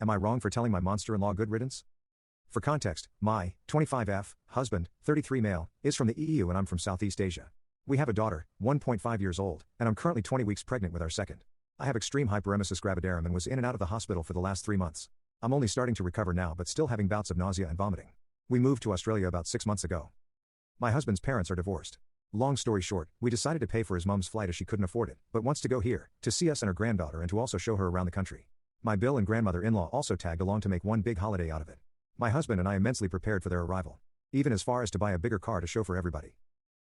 Am I wrong for telling my monster-in-law good riddance? For context, my 25F husband, 33 male, is from the EU and I'm from Southeast Asia. We have a daughter, 1.5 years old, and I'm currently 20 weeks pregnant with our second. I have extreme hyperemesis gravidarum and was in and out of the hospital for the last 3 months. I'm only starting to recover now but still having bouts of nausea and vomiting. We moved to Australia about 6 months ago. My husband's parents are divorced. Long story short, we decided to pay for his mum's flight as she couldn't afford it, but wants to go here, to see us and her granddaughter and to also show her around the country. My Bill and grandmother-in-law also tagged along to make one big holiday out of it. My husband and I immensely prepared for their arrival. Even as far as to buy a bigger car to show for everybody.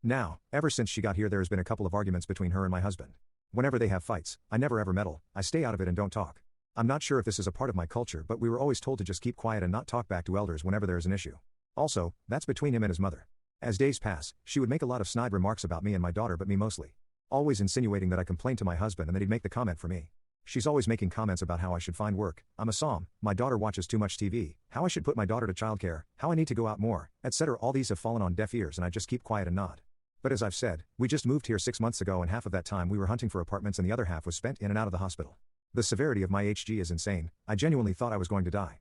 Now, ever since she got here there has been a couple of arguments between her and my husband. Whenever they have fights, I never ever meddle, I stay out of it and don't talk. I'm not sure if this is a part of my culture but we were always told to just keep quiet and not talk back to elders whenever there is an issue. Also, that's between him and his mother. As days pass, she would make a lot of snide remarks about me and my daughter but me mostly. Always insinuating that I complained to my husband and that he'd make the comment for me. She's always making comments about how I should find work, I'm a Psalm, my daughter watches too much TV, how I should put my daughter to childcare, how I need to go out more, etc. All these have fallen on deaf ears and I just keep quiet and nod. But as I've said, we just moved here 6 months ago and half of that time we were hunting for apartments and the other half was spent in and out of the hospital. The severity of my HG is insane, I genuinely thought I was going to die.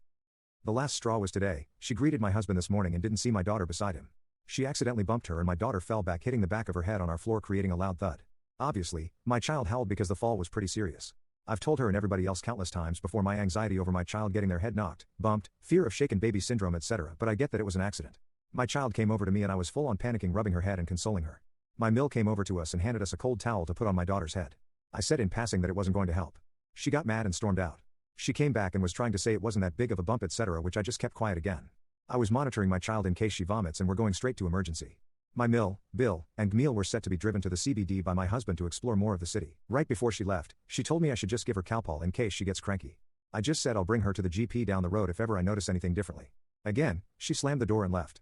The last straw was today, she greeted my husband this morning and didn't see my daughter beside him. She accidentally bumped her and my daughter fell back hitting the back of her head on our floor creating a loud thud. Obviously, my child howled because the fall was pretty serious. I've told her and everybody else countless times before my anxiety over my child getting their head knocked, bumped, fear of shaken baby syndrome etc. but I get that it was an accident. My child came over to me and I was full on panicking rubbing her head and consoling her. My Mill came over to us and handed us a cold towel to put on my daughter's head. I said in passing that it wasn't going to help. She got mad and stormed out. She came back and was trying to say it wasn't that big of a bump etc. which I just kept quiet again. I was monitoring my child in case she vomits and we're going straight to emergency. My Mill, Bill, and Gmeal were set to be driven to the CBD by my husband to explore more of the city. Right before she left, she told me I should just give her Calpol in case she gets cranky. I just said I'll bring her to the GP down the road if ever I notice anything differently. Again, she slammed the door and left.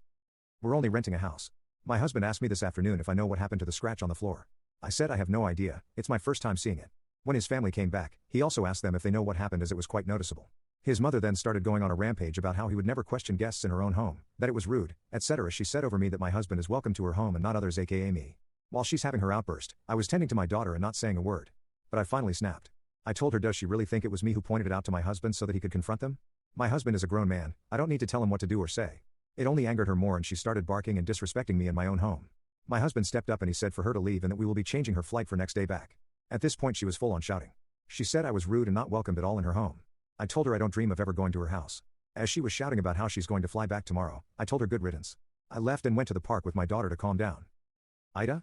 We're only renting a house. My husband asked me this afternoon if I know what happened to the scratch on the floor. I said I have no idea, it's my first time seeing it. When his family came back, he also asked them if they know what happened as it was quite noticeable. His mother then started going on a rampage about how he would never question guests in her own home, that it was rude, etc. She said over me that my husband is welcome to her home and not others aka me. While she's having her outburst, I was tending to my daughter and not saying a word. But I finally snapped. I told her does she really think it was me who pointed it out to my husband so that he could confront them? My husband is a grown man, I don't need to tell him what to do or say. It only angered her more and she started barking and disrespecting me in my own home. My husband stepped up and he said for her to leave and that we will be changing her flight for next day back. At this point she was full on shouting. She said I was rude and not welcomed at all in her home. I told her I don't dream of ever going to her house. As she was shouting about how she's going to fly back tomorrow, I told her good riddance. I left and went to the park with my daughter to calm down. AITA?